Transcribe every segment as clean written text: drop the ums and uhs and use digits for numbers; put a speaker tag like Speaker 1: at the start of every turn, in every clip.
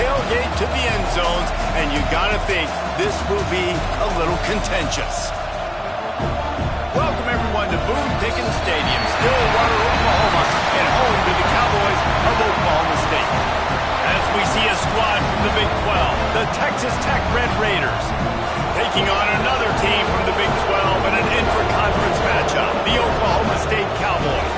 Speaker 1: tailgate to the end zones, and you gotta think this will be a little contentious. Welcome everyone to Boone Pickens Stadium, Stillwater, Oklahoma, and home to the Cowboys of Oklahoma State. As we see a squad from the Big 12, the Texas Tech Red Raiders, taking on another team from the Big 12 in an intra-conference matchup, the Oklahoma State Cowboys.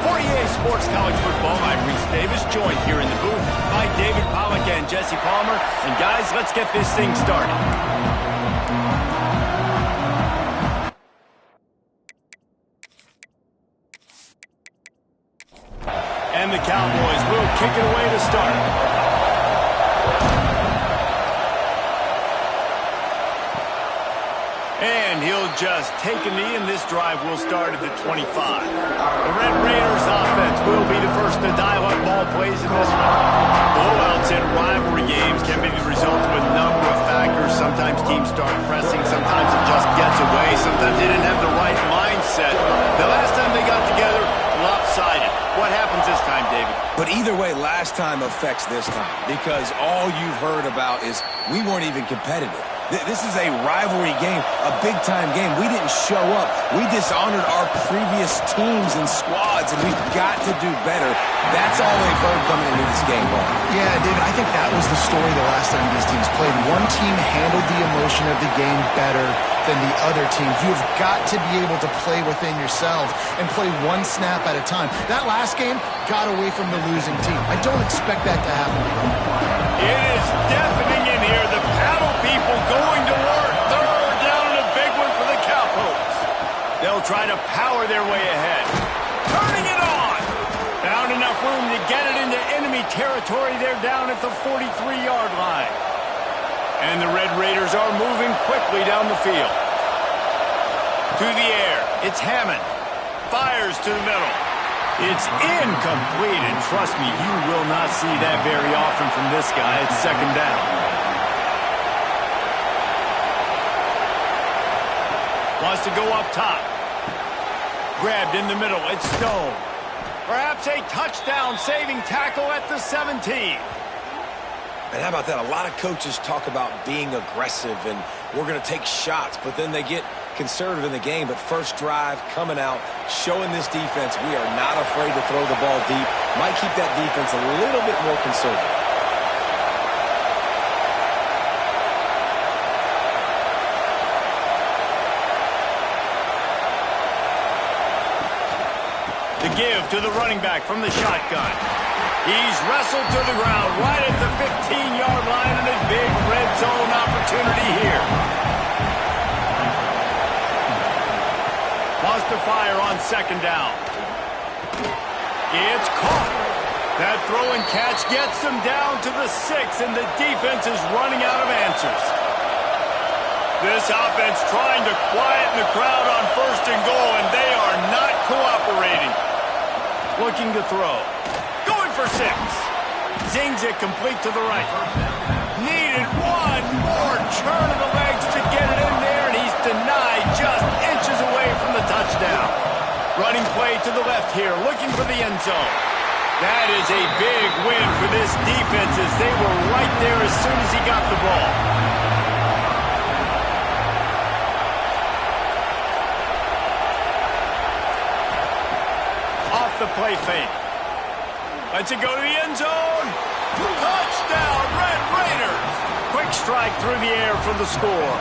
Speaker 1: For EA Sports College Football, I'm Reese Davis, joined here in the booth by David Pollack and Jesse Palmer. And guys, let's get this thing started. And the Cowboys will kick it away to start. And he'll just take a knee, and this drive will start at the 25. The Red Raiders offense will be the first to dial up ball plays in this one. Blowouts in rivalry games can be the result of a number of factors. Sometimes teams start pressing, sometimes it just gets away, sometimes they didn't have the right mindset. The last time they got together, lopsided. What happens this time, David?
Speaker 2: But either way, last time affects this time, because all you've heard about is we weren't even competitive. This is a rivalry game, a big-time game. We didn't show up. We dishonored our previous teams and squads, and we've got to do better. That's all they've heard coming into this game, Paul.
Speaker 3: Yeah, David, I think that was the story the last time these teams played. One team handled the emotion of the game better than the other team. You've got to be able to play within yourself and play one snap at a time. That last game got away from the losing team. I don't expect that to happen again.
Speaker 1: It is deafening in here. The paddle people going to work. Third down and a big one for the Cowboys. They'll try to power their way ahead. Turning it on. Found enough room to get it into enemy territory. They're down at the 43-yard line. And the Red Raiders are moving quickly down the field. To the air. It's Hammond. Fires to the middle. It's incomplete, and trust me, you will not see that very often from this guy. It's second down. Wants to go up top. Grabbed in the middle. It's Stone. Perhaps a touchdown-saving tackle at the 17.
Speaker 2: And how about that? A lot of coaches talk about being aggressive and we're going to take shots, but then they get conservative in the game. But first drive, coming out, showing this defense we are not afraid to throw the ball deep. Might keep that defense a little bit more conservative.
Speaker 1: The give to the running back from the shotgun. He's wrestled to the ground right at the 15-yard line, and a big red zone opportunity here. Wants to fire on second down. It's caught. That throw and catch gets them down to the 6, and the defense is running out of answers. This offense trying to quieten the crowd on first and goal, and they are not cooperating. Looking to throw. Going for 6. Zings it complete to the right. Needed one more turn of the legs to get it in there, and he's denied just inches away from the touchdown. Running play to the left here, looking for the end zone. That is a big win for this defense as they were right there as soon as he got the ball. Off the play fake. Lets it go to the end zone. Touchdown, Red Raiders. Quick strike through the air for the score.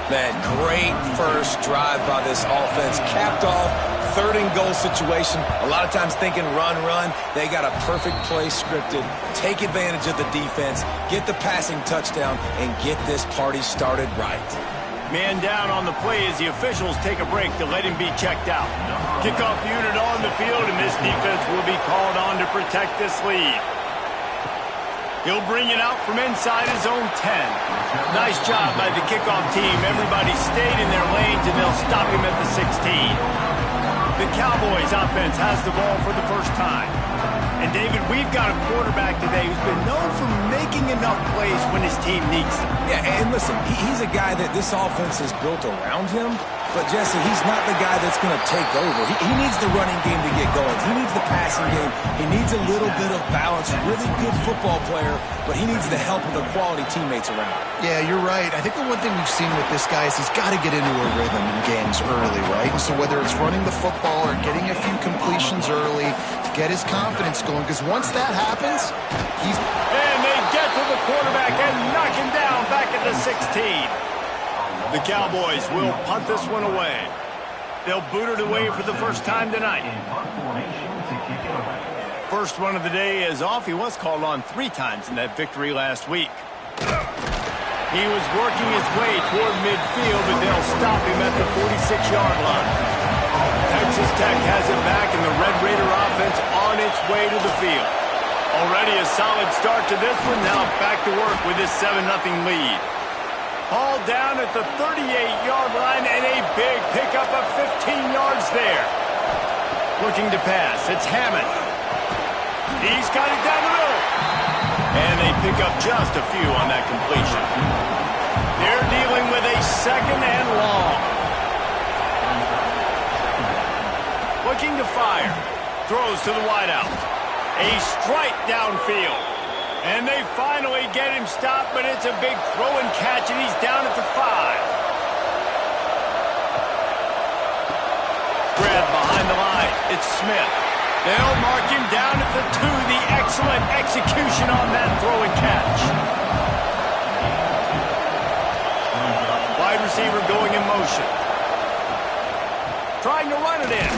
Speaker 2: Man, great first drive by this offense. Capped off, third and goal situation. A lot of times thinking run, run. They got a perfect play scripted. Take advantage of the defense, get the passing touchdown, and get this party started right.
Speaker 1: Man down on the play as the officials take a break to let him be checked out. Kickoff unit on the field, and this defense will be called on to protect this lead. He'll bring it out from inside his own 10. Nice job by the kickoff team. Everybody stayed in their lanes, and they'll stop him at the 16. The Cowboys offense has the ball for the first time. And, David, we've got a quarterback today who's been known for making enough plays when his team needs them.
Speaker 2: Yeah, and listen, he's a guy that this offense is built around him. But, Jesse, he's not the guy that's going to take over. He needs the running game to get going. He needs the passing game. He needs a little bit of balance. Really good football player, but he needs the help of the quality teammates around.
Speaker 3: Yeah, you're right. I think the one thing we've seen with this guy is he's got to get into a rhythm in games early, right? And so whether it's running the football or getting a few completions early, get his confidence going, because once that happens, he's...
Speaker 1: And they get to the quarterback and knock him down back at the 16. The Cowboys will punt this one away. They'll boot it away for the first time tonight. First one of the day is off. He was called on 3 times in that victory last week. He was working his way toward midfield, but they'll stop him at the 46-yard line. Texas Tech has it back, and the Red Raider offense on its way to the field. Already a solid start to this one. Now back to work with this 7-0 lead. Ball down at the 38-yard line, and a big pickup of 15 yards there. Looking to pass. It's Hammond. He's got it down the middle. And they pick up just a few on that completion. They're dealing with a 2nd and long. Looking to fire. Throws to the wideout. A strike downfield. And they finally get him stopped, but it's a big throw and catch, and he's down at the 5. Spread behind the line. It's Smith. They'll mark him down at the 2. The excellent execution on that throw and catch. Wide receiver going in motion. Trying to run it in.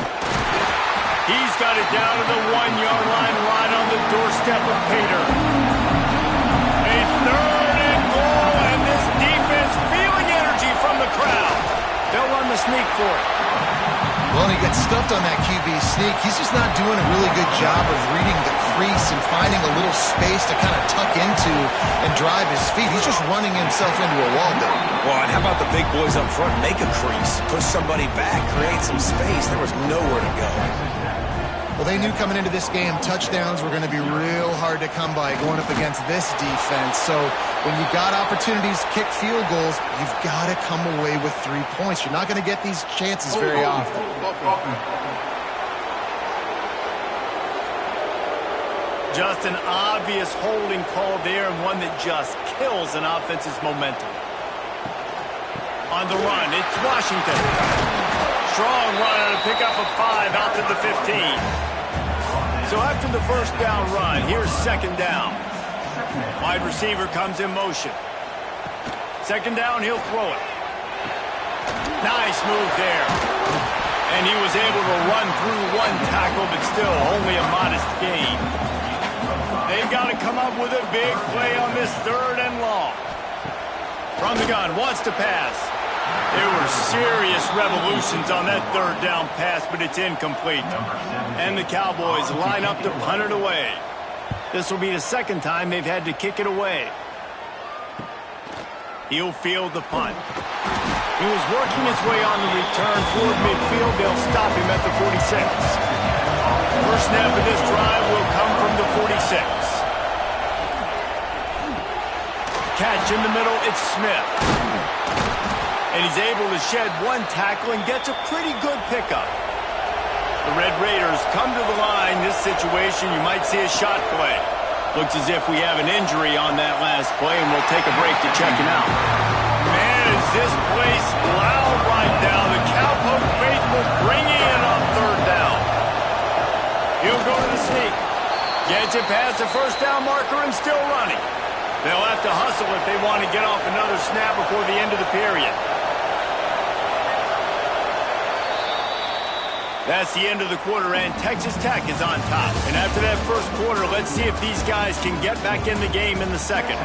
Speaker 1: He's got it down to the 1-yard line, right on the doorstep of Pater. A 3rd and goal, and this defense feeling energy from the crowd. They'll run the sneak for it.
Speaker 3: Well, he gets stuffed on that QB sneak. He's just not doing a really good job of reading the crease and finding a little space to kind of tuck into and drive his feet. He's just running himself into a wall there.
Speaker 2: Well, and how about the big boys up front? Make a crease, push somebody back, create some space. There was nowhere to go.
Speaker 3: Well, they knew coming into this game, touchdowns were going to be real hard to come by going up against this defense. So when you got opportunities to kick field goals, you've got to come away with 3 points. You're not going to get these chances very often.
Speaker 1: Just an obvious holding call there, and one that just kills an offense's momentum. On the run, it's Washington. Strong run on a pickup of 5 out to the 15. So after the first down run, here's 2nd down. Wide receiver comes in motion. 2nd down, he'll throw it. Nice move there. And he was able to run through 1 tackle, but still only a modest gain. They've got to come up with a big play on this 3rd and long. From the gun, wants to pass. There were serious revolutions on that 3rd down pass, but it's incomplete. And the Cowboys line up to punt it away. This will be the 2nd time they've had to kick it away. He'll field the punt. He was working his way on the return toward midfield. They'll stop him at the 46. First snap of this drive will come from the 46. Catch in the middle, it's Smith. And he's able to shed 1 tackle and gets a pretty good pickup. The Red Raiders come to the line. This situation, you might see a shot play. Looks as if we have an injury on that last play, and we'll take a break to check him out. Man, is this place loud right now. The Cowpoke faithful bringing it on 3rd down. He'll go to the sneak. Gets it past the first down marker and still running. They'll have to hustle if they want to get off another snap before the end of the period. That's the end of the quarter, and Texas Tech is on top. And after that first quarter, let's see if these guys can get back in the game in the 2nd.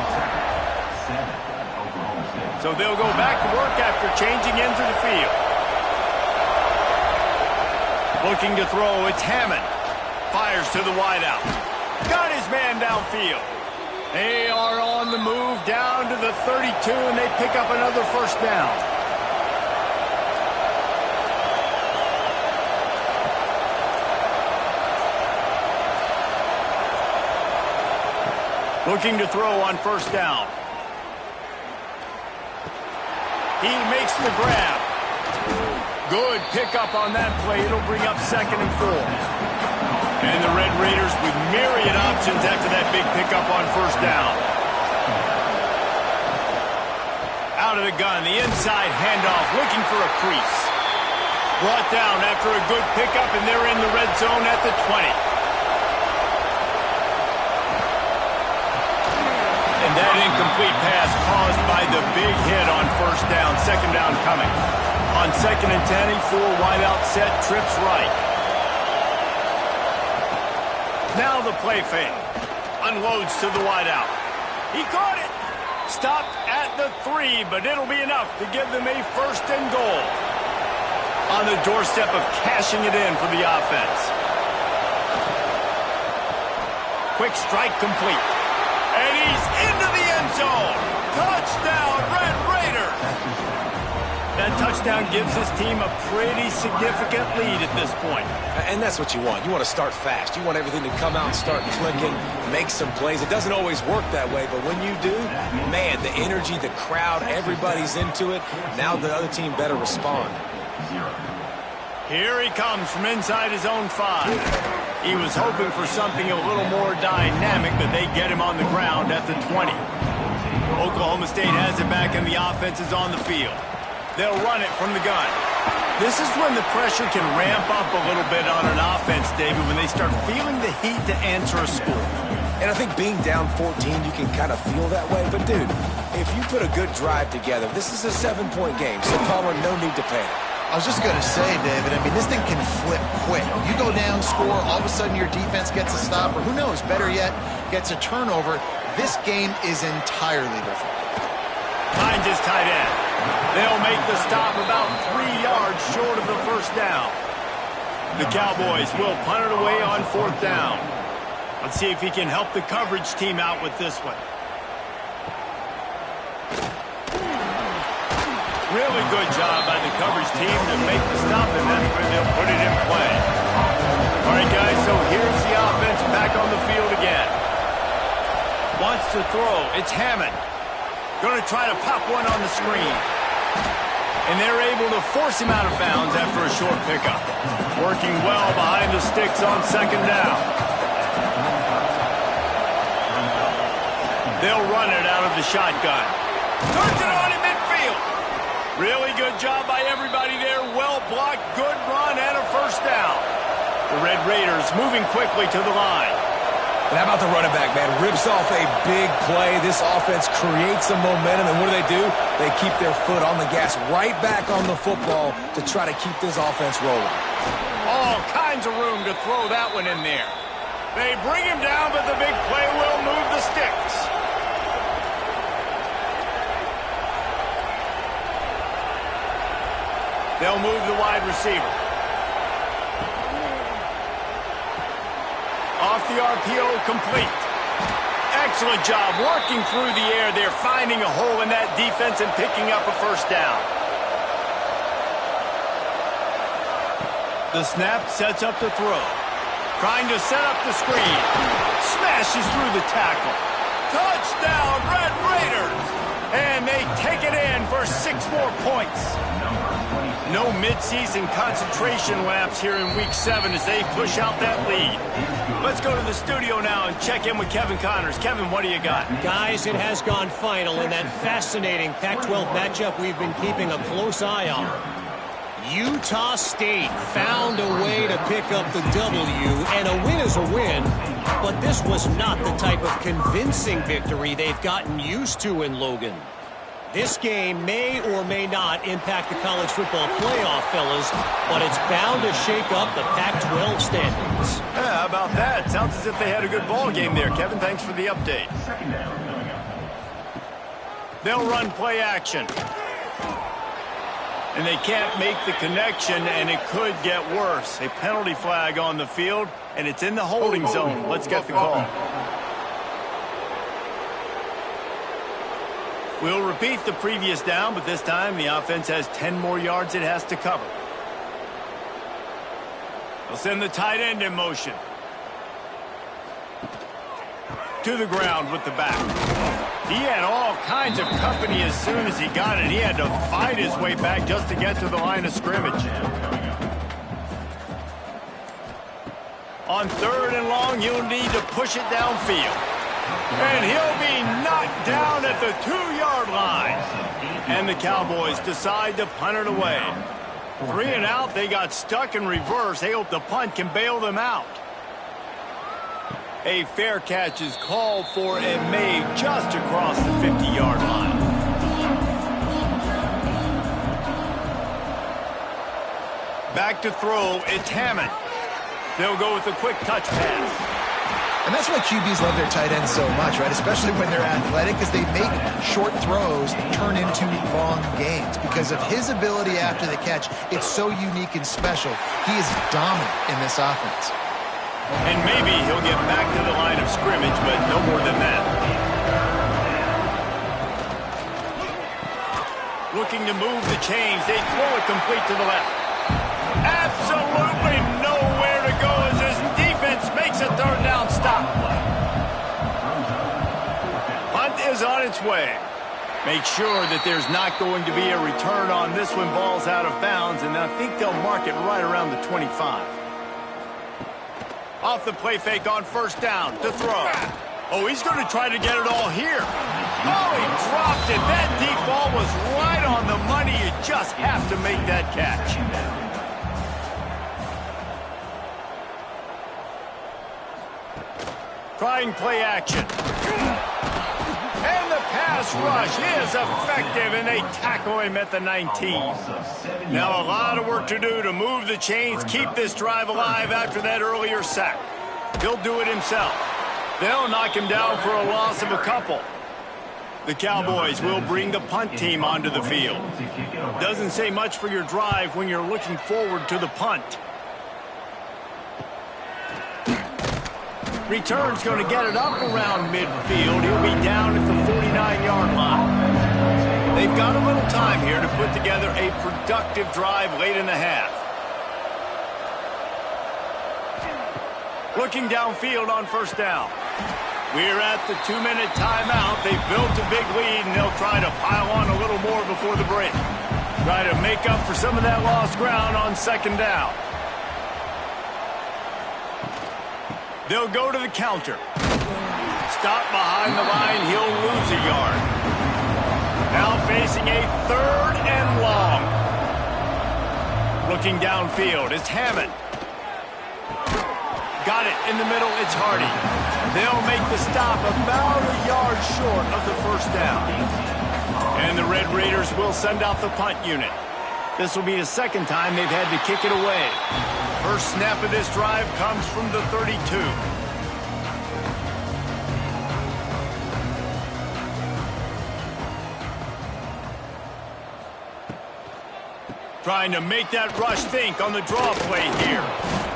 Speaker 1: So they'll go back to work after changing into the field. Looking to throw, it's Hammond. Fires to the wideout. Got his man downfield. They are on the move down to the 32, and they pick up another first down. Looking to throw on first down. He makes the grab. Good pickup on that play. It'll bring up 2nd and 4. And the Red Raiders with myriad options after that big pickup on 1st down. Out of the gun, the inside handoff, looking for a crease. Brought down after a good pickup, and they're in the red zone at the 20. And that incomplete pass caused by the big hit on 1st down. 2nd down coming. On 2nd and 10, a 4-wideout set, trips right. Now the play fake. Unloads to the wideout. He caught it. Stopped at the 3, but it'll be enough to give them a 1st and goal. On the doorstep of cashing it in for the offense. Quick strike complete. And he's into the end zone. Touchdown, Red Raiders. That touchdown gives his team a pretty significant lead at this point.
Speaker 2: And that's what you want. You want to start fast. You want everything to come out and start clicking, make some plays. It doesn't always work that way, but when you do, man, the energy, the crowd, everybody's into it. Now the other team better respond.
Speaker 1: Here he comes from inside his own 5. He was hoping for something a little more dynamic, but they get him on the ground at the 20. Oklahoma State has it back, and the offense is on the field. They'll run it from the gun. This is when the pressure can ramp up a little bit on an offense, David, when they start feeling the heat to answer a score.
Speaker 2: And I think being down 14, you can kind of feel that way. But, dude, if you put a good drive together, this is a 7-point game, so Palmer, no need to panic.
Speaker 3: I was just going to say, David, I mean, this thing can flip quick. You go down, score, all of a sudden your defense gets a stop, or who knows, better yet, gets a turnover. This game is entirely different.
Speaker 1: Finds his tight end. They'll make the stop about 3 yards short of the 1st down. The Cowboys will punt it away on 4th down. Let's see if he can help the coverage team out with this one. Really good job by the coverage team to make the stop, and that's where they'll put it in play. All right, guys, so here's the offense back on the field again. Wants to throw. It's Hammond. Going to try to pop one on the screen. And they're able to force him out of bounds after a short pickup. Working well behind the sticks on 2nd down. They'll run it out of the shotgun. Turns it on in midfield. Really good job by everybody there. Well blocked, good run, and a 1st down. The Red Raiders moving quickly to the line.
Speaker 2: And how about the running back, man? Rips off a big play. This offense creates some momentum, and what do? They keep their foot on the gas right back on the football to try to keep this offense rolling.
Speaker 1: All kinds of room to throw that one in there. They bring him down, but the big play will move the sticks. They'll move the wide receiver. Off the RPO, complete. Excellent job working through the air there, finding a hole in that defense and picking up a 1st down. The snap sets up the throw. Trying to set up the screen. Smashes through the tackle. Touchdown, Red Raiders! And they take it in for 6 more points. No midseason concentration laps here in Week 7 as they push out that lead. Let's go to the studio now and check in with Kevin Connors. Kevin, what do you got?
Speaker 4: Guys, it has gone final in that fascinating Pac-12 matchup we've been keeping a close eye on. Utah State found a way to pick up the W, and a win is a win, but this was not the type of convincing victory they've gotten used to in Logan. This game may or may not impact the college football playoff, fellas, but it's bound to shake up the Pac-12 standings.
Speaker 1: Yeah, how about that? Sounds as if they had a good ball game there. Kevin, thanks for the update. They'll run play action. And they can't make the connection, and it could get worse. A penalty flag on the field, and it's in the holding zone. Let's get the call. We'll repeat the previous down, but this time the offense has 10 more yards it has to cover. They'll send the tight end in motion. To the ground with the back. He had all kinds of company as soon as he got it. He had to fight his way back just to get to the line of scrimmage. On 3rd and long, you'll need to push it downfield. And he'll be knocked down at the 2-yard line. And the Cowboys decide to punt it away. 3 and out, they got stuck in reverse. They hope the punt can bail them out. A fair catch is called for and made just across the 50-yard line. Back to throw, it's Hammond. They'll go with a quick touch pass.
Speaker 3: And that's why QBs love their tight ends so much, right? Especially when they're athletic, because they make short throws turn into long gains. Because of his ability after the catch, it's so unique and special. He is dominant in this offense.
Speaker 1: And maybe he'll get back to the line of scrimmage, but no more than that. Looking to move the chains. They throw it complete to the left. Absolutely nowhere to go as his defense makes a 3rd down stop. Punt is on its way. Make sure that there's not going to be a return on this when ball's out of bounds, and I think they'll mark it right around the 25. Off the play fake on 1st down to throw. Oh, he's going to try to get it all here. Oh, he dropped it. That deep ball was right on the money. You just have to make that catch. Trying play action. And the pass rush is effective, and they tackle him at the 19. Now a lot of work to do to move the chains, keep this drive alive after that earlier sack. He'll do it himself. They'll knock him down for a loss of a couple. The Cowboys will bring the punt team onto the field. Doesn't say much for your drive when you're looking forward to the punt. Return's going to get it up around midfield. He'll be down at the 49-yard line. They've got a little time here to put together a productive drive late in the half. Looking downfield on 1st down. We're at the 2-minute timeout. They've built a big lead, and they'll try to pile on a little more before the break. Try to make up for some of that lost ground on 2nd down. They'll go to the counter. Stop behind the line. He'll lose a yard. Now facing a 3rd and long. Looking downfield, it's Hammond. Got it in the middle, it's Hardy. They'll make the stop about a yard short of the 1st down. And the Red Raiders will send out the punt unit. This will be the 2nd time they've had to kick it away. First snap of this drive comes from the 32. Trying to make that rush think on the draw play here.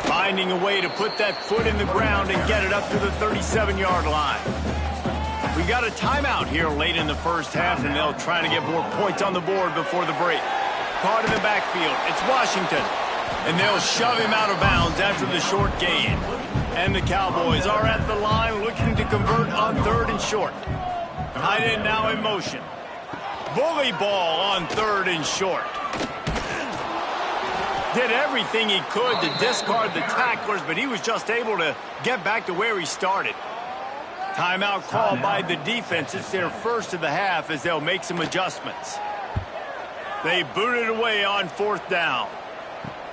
Speaker 1: Finding a way to put that foot in the ground and get it up to the 37-yard line. We got a timeout here late in the 1st half, and they'll try to get more points on the board before the break. Caught in the backfield. It's Washington. And they'll shove him out of bounds after the short gain. And the Cowboys are at the line looking to convert on 3rd and short. Tight end now in motion. Bully ball on 3rd and short. Did everything he could to discard the tacklers, but he was just able to get back to where he started. Timeout called by the defense. It's their first of the half as they'll make some adjustments. They booted away on 4th down.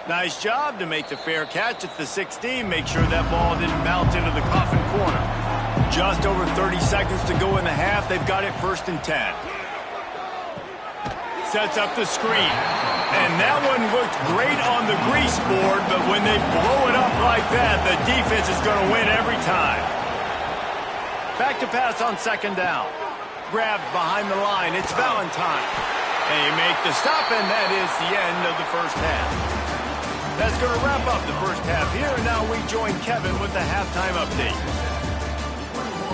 Speaker 1: Nice job to make the fair catch at the 16. Make sure that ball didn't bounce into the coffin corner. Just over 30 seconds to go in the half. They've got it 1st and 10. Sets up the screen. And that one looked great on the grease board, but when they blow it up like that, the defense is going to win every time. Back to pass on 2nd down. Grabbed behind the line. It's Valentine. They make the stop, and that is the end of the 1st half. That's going to wrap up the 1st half here. Now we join Kevin with the halftime update.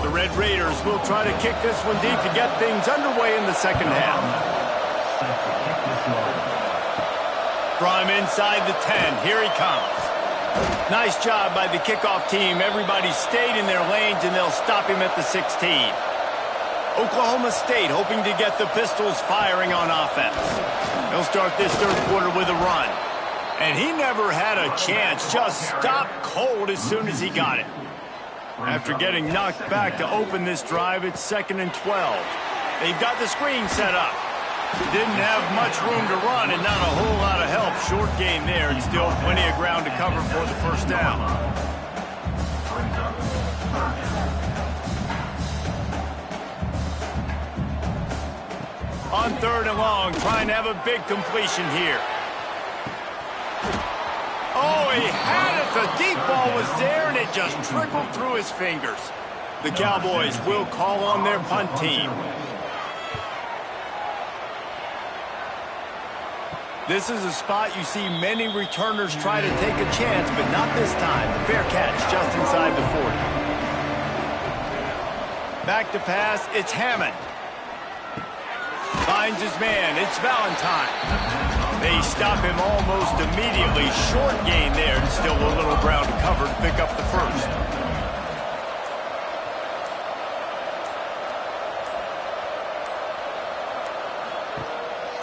Speaker 1: The Red Raiders will try to kick this one deep to get things underway in the 2nd half. From inside the 10, here he comes. Nice job by the kickoff team. Everybody stayed in their lanes, and they'll stop him at the 16. Oklahoma State hoping to get the Pistols firing on offense. They'll start this third quarter with a run. And he never had a chance, just stopped cold as soon as he got it. After getting knocked back to open this drive, it's 2nd and 12. They've got the screen set up. Didn't have much room to run and not a whole lot of help. Short gain there and still plenty of ground to cover for the first down. On 3rd and long, trying to have a big completion here. Oh, he had it. The deep ball was there, and it just trickled through his fingers. The Cowboys will call on their punt team. This is a spot you see many returners try to take a chance, but not this time. The fair catch just inside the 40. Back to pass, it's Hammond. Finds his man, it's Valentine. They stop him almost immediately. Short gain there, and still a little ground to cover to pick up the first.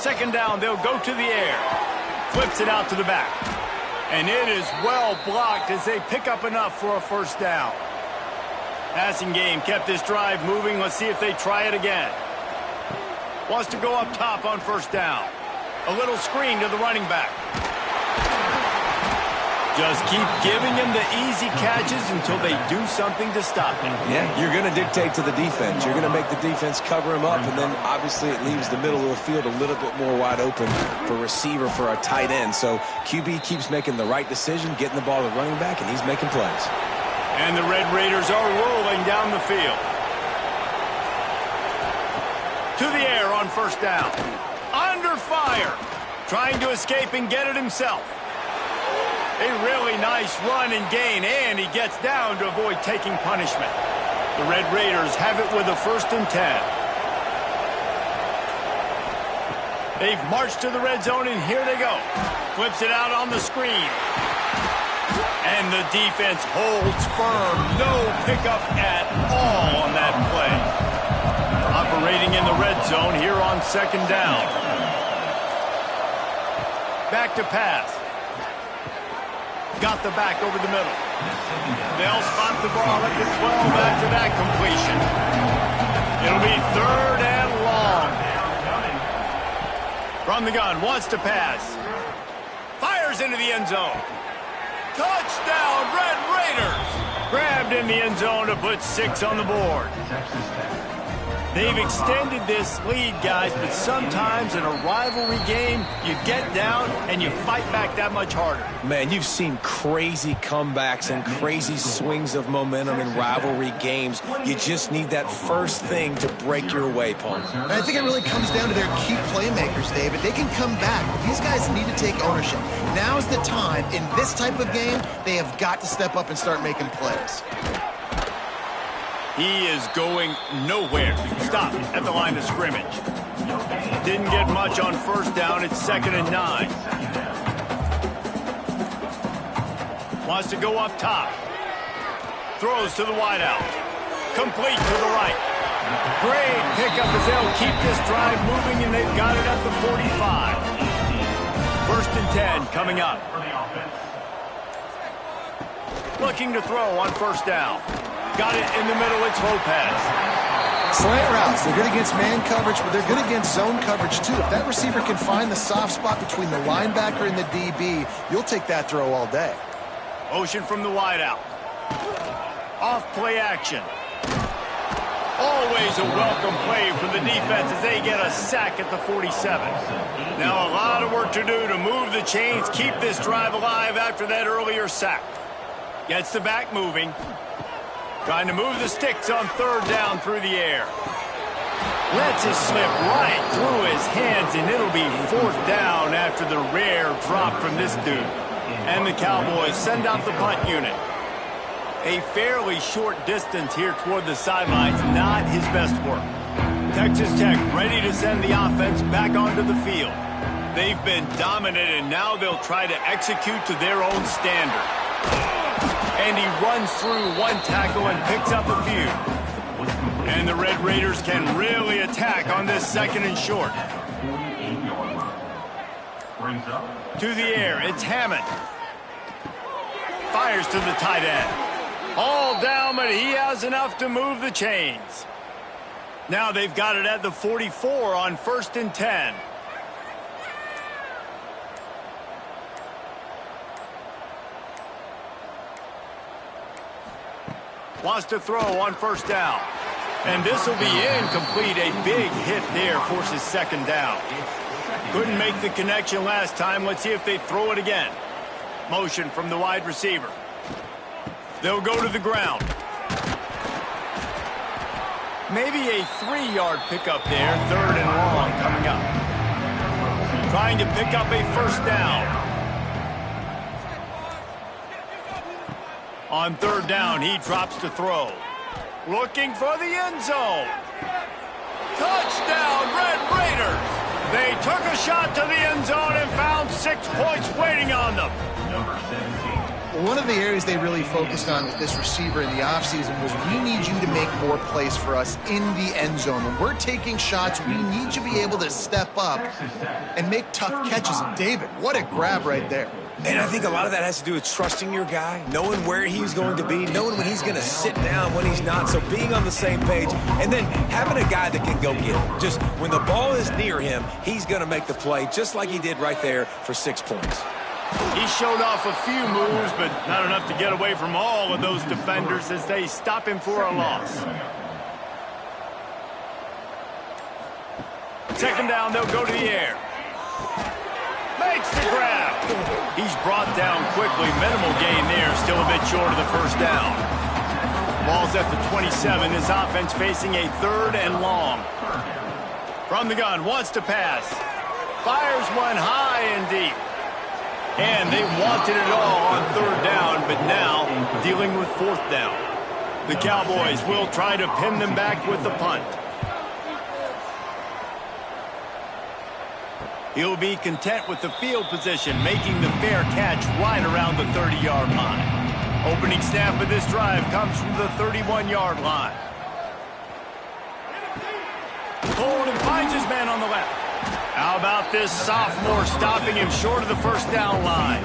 Speaker 1: Second down, they'll go to the air. Flips it out to the back. And it is well blocked as they pick up enough for a first down. Passing game kept this drive moving. Let's see if they try it again. Wants to go up top on first down. A little screen to the running back. Just keep giving him the easy catches until they do something to stop him.
Speaker 2: Yeah, you're going to dictate to the defense. You're going to make the defense cover him up, and then obviously it leaves the middle of the field a little bit more wide open for receiver for a tight end. So QB keeps making the right decision, getting the ball to the running back, and he's making plays.
Speaker 1: And the Red Raiders are rolling down the field. To the air on first down. Under fire. Trying to escape and get it himself. A really nice run and gain, and he gets down to avoid taking punishment. The Red Raiders have it with a 1st and 10. They've marched to the red zone, and here they go. Flips it out on the screen. And the defense holds firm. No pickup at all on that play. Operating in the red zone here on 2nd down. Back to pass. Got the back over the middle. They'll spot the ball at the 12 after that completion. It'll be 3rd and long. From the gun, wants to pass. Fires into the end zone. Touchdown, Red Raiders! Grabbed in the end zone to put 6 on the board. They've extended this lead, guys, but sometimes in a rivalry game, you get down and you fight back that much harder.
Speaker 2: Man, you've seen crazy comebacks and crazy swings of momentum in rivalry games. You just need that first thing to break your way, Paul.
Speaker 3: And I think it really comes down to their key playmakers, David. They can come back, but these guys need to take ownership. Now's the time. In this type of game, they have got to step up and start making plays.
Speaker 1: He is going nowhere. Stop at the line of scrimmage. Didn't get much on first down. It's 2nd and 9. Wants to go up top. Throws to the wideout. Complete to the right. Great pickup as they'll keep this drive moving, and they've got it at the 45. 1st and 10 coming up. Looking to throw on first down. Got it in the middle, it's Lopez.
Speaker 3: Slant routes, they're good against man coverage, but they're good against zone coverage too. If that receiver can find the soft spot between the linebacker and the DB, you'll take that throw all day.
Speaker 1: Motion from the wideout. Off play action. Always a welcome play for the defense as they get a sack at the 47. Now a lot of work to do to move the chains, keep this drive alive after that earlier sack. Gets the back moving. Trying to move the sticks on 3rd down through the air. Lets it slip right through his hands, and it'll be 4th down after the rare drop from this dude. And the Cowboys send out the punt unit. A fairly short distance here toward the sidelines, not his best work. Texas Tech ready to send the offense back onto the field. They've been dominant, and now they'll try to execute to their own standard. And he runs through one tackle and picks up a few. And the Red Raiders can really attack on this 2nd and short. To the air, it's Hammond. Fires to the tight end. All down, but he has enough to move the chains. Now they've got it at the 44 on 1st and 10. Wants to throw on 1st down. And this will be incomplete. A big hit there forces 2nd down. Couldn't make the connection last time. Let's see if they throw it again. Motion from the wide receiver. They'll go to the ground. Maybe a 3-yard pickup there. 3rd and long coming up. Trying to pick up a 1st down. On 3rd down, he drops to throw. Looking for the end zone. Touchdown, Red Raiders! They took a shot to the end zone and found 6 points waiting on them.
Speaker 3: One of the areas they really focused on with this receiver in the offseason was we need you to make more plays for us in the end zone. When we're taking shots, we need you to be able to step up and make tough catches. And David, what a grab right there.
Speaker 2: And I think a lot of that has to do with trusting your guy, knowing where he's going to be, knowing when he's going to sit down, when he's not. So being on the same page, and then having a guy that can go get it. Just when the ball is near him, he's going to make the play, just like he did right there for 6 points.
Speaker 1: He showed off a few moves, but not enough to get away from all of those defenders as they stop him for a loss. 2nd down, they'll go to the air. Makes the grab. He's brought down quickly. Minimal gain there. Still a bit short of the 1st down. Ball's at the 27. His offense facing a 3rd and long. From the gun, wants to pass. Fires one high and deep. And they wanted it all on 3rd down, but now dealing with 4th down. The Cowboys will try to pin them back with the punt. He'll be content with the field position, making the fair catch right around the 30-yard line. Opening snap of this drive comes from the 31-yard line. Hold and finds his man on the left. How about this sophomore stopping him short of the 1st down line?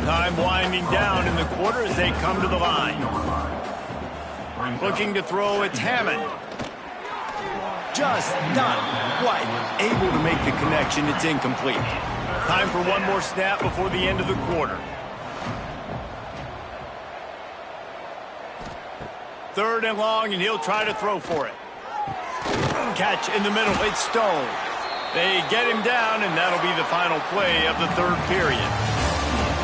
Speaker 1: Time winding down in the quarter as they come to the line. Looking to throw, it's Hammond. Just not quite able to make the connection. It's incomplete. Time for one more snap before the end of the quarter. 3rd and long, and he'll try to throw for it. Catch in the middle. It's Stone. They get him down, and that'll be the final play of the 3rd period.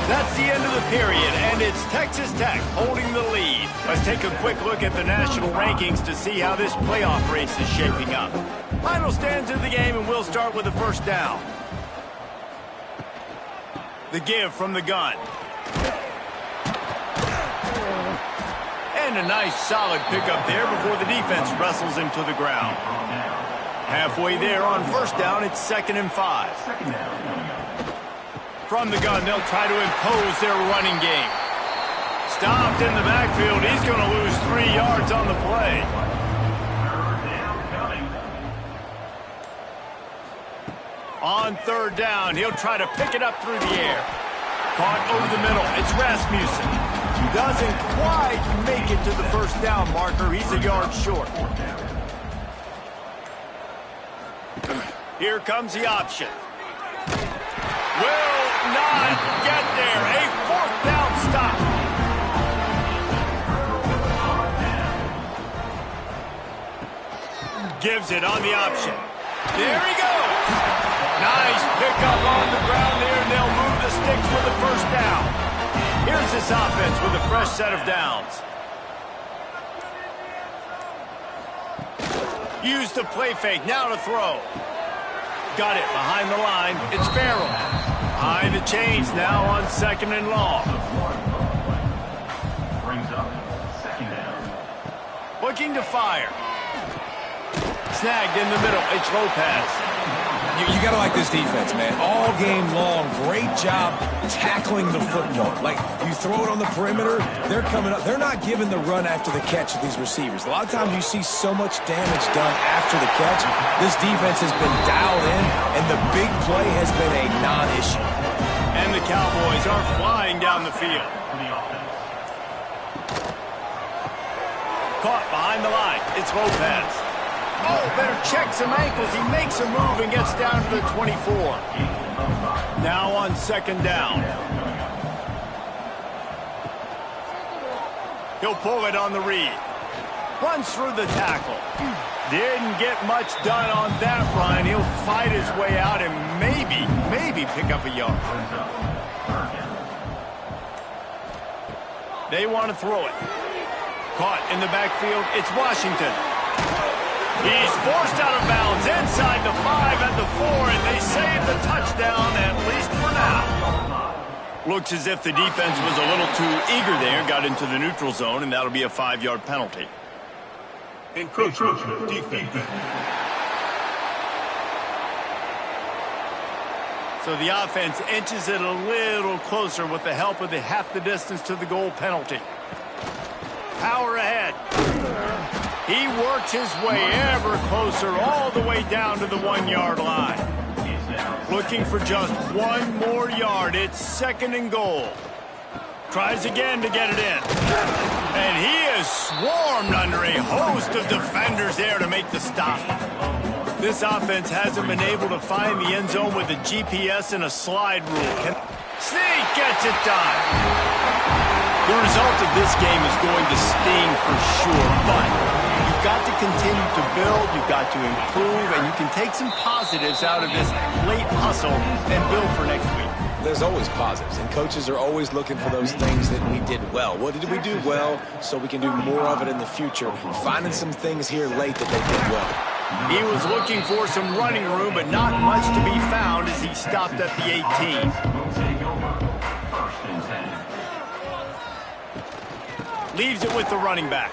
Speaker 1: That's the end of the period, and it's Texas Tech holding the lead. Let's take a quick look at the national rankings to see how this playoff race is shaping up. Final stands of the game, and we'll start with the 1st down. The give from the gun. And a nice solid pickup there before the defense wrestles him to the ground. Halfway there on 1st down, it's 2nd and 5. From the gun, they'll try to impose their running game. Stopped in the backfield. He's going to lose 3 yards on the play. On 3rd down, he'll try to pick it up through the air. Caught over the middle. It's Rasmussen. Doesn't quite make it to the 1st down marker. He's a yard short. Here comes the option. Will not get there. A 4th down stop. Gives it on the option. There he goes. Nice pickup on the ground there, and they'll move the sticks for the 1st down. Here's this offense with a fresh set of downs. Use the play fake, now to throw. Got it behind the line. It's Farrell. Behind the chains now on 2nd and long. Brings up 2nd down. Looking to fire. Snagged in the middle. It's Lopez.
Speaker 2: You got to like this defense, man. All game long, great job tackling the football. Like, you throw it on the perimeter, they're coming up. They're not giving the run after the catch to these receivers. A lot of times you see so much damage done after the catch. This defense has been dialed in, and the big play has been a non-issue.
Speaker 1: And the Cowboys are flying down the field. Caught behind the line. It's Lopez. Oh, better check some ankles. He makes a move and gets down to the 24. Now on second down. He'll pull it on the read. Runs through the tackle. Didn't get much done on that run. He'll fight his way out and maybe pick up a yard. They want to throw it. Caught in the backfield. It's Washington. He's forced out of bounds inside the 5 at the 4, and they save the touchdown, at least for now. Looks as if the defense was a little too eager there, got into the neutral zone, and that'll be a 5-yard penalty. Encroachment defense. So the offense inches it a little closer with the help of the half the distance to the goal penalty. Power ahead. He works his way ever closer all the way down to the 1-yard line. Looking for just one more yard. It's second and goal. Tries again to get it in. And he is swarmed under a host of defenders there to make the stop. This offense hasn't been able to find the end zone with a GPS and a slide rule. Sneak gets it done. The result of this game is going to sting for sure, but you've got to continue to build, you've got to improve, and you can take some positives out of this late hustle and build for next week.
Speaker 2: There's always positives, and coaches are always looking for those things that we did well. What did we do well so we can do more of it in the future? Finding some things here late that they did well.
Speaker 1: He was looking for some running room, but not much to be found as he stopped at the 18. Leaves it with the running back.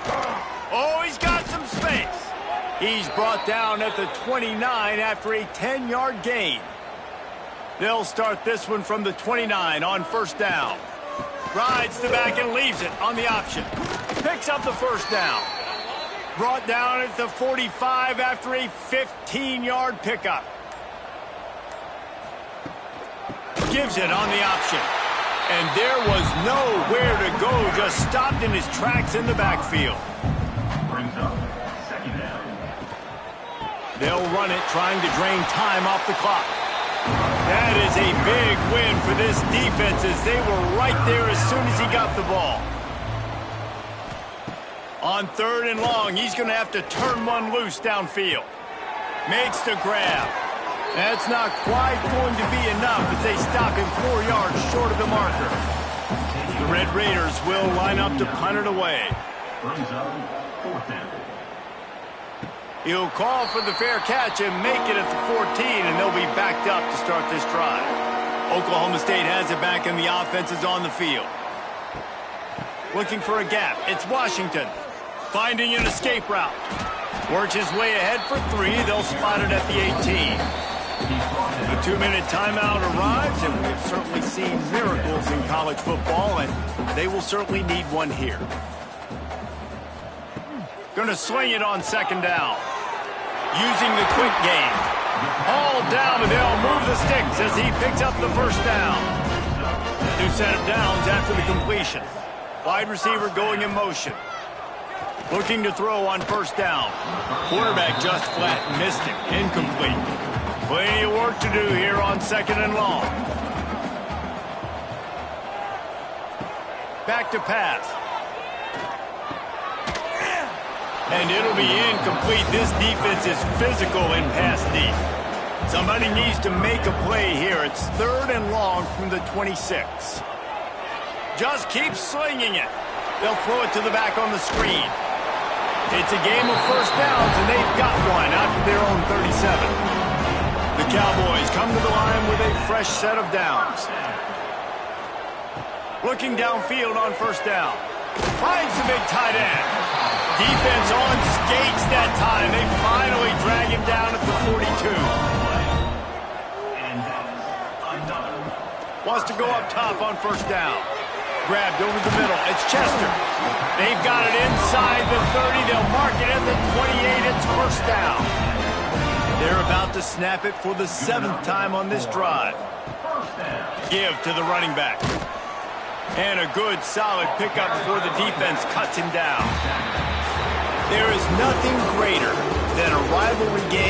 Speaker 1: Oh, he's got some space. He's brought down at the 29 after a 10-yard gain. They'll start this one from the 29 on first down. Rides the back and leaves it on the option. Picks up the first down. Brought down at the 45 after a 15-yard pickup. Gives it on the option. And there was nowhere to go, just stopped in his tracks in the backfield. They'll run it, trying to drain time off the clock. That is a big win for this defense as they were right there as soon as he got the ball. On third and long, he's going to have to turn one loose downfield. Makes the grab. That's not quite going to be enough as they stop him 4 yards short of the marker. The Red Raiders will line up to punt it away. He'll call for the fair catch and make it at the 14, and they'll be backed up to start this drive. Oklahoma State has it back, and the offense is on the field. Looking for a gap. It's Washington. Finding an escape route. Works his way ahead for 3. They'll spot it at the 18. The 2-minute timeout arrives, and we've certainly seen miracles in college football, and they will certainly need one here. Going to swing it on second down. Using the quick game. All down, and they'll move the sticks as he picks up the first down. New set of downs after the completion. Wide receiver going in motion. Looking to throw on first down. Quarterback just flat missed him. Incomplete. Plenty of work to do here on second and long. Back to pass. And it'll be incomplete. This defense is physical in pass deep. Somebody needs to make a play here. It's third and long from the 26. Just keep slinging it. They'll throw it to the back on the screen. It's a game of first downs, and they've got one out to their own 37. The Cowboys come to the line with a fresh set of downs. Looking downfield on first down. Finds the big tight end. Defense on skates that time. They finally drag him down at the 42. Wants to go up top on first down. Grabbed over the middle. It's Chester. They've got it inside the 30. They'll mark it at the 28. It's first down. They're about to snap it for the 7th time on this drive. Give to the running back. And a good, solid pickup before the defense cuts him down. There is nothing greater than a rivalry game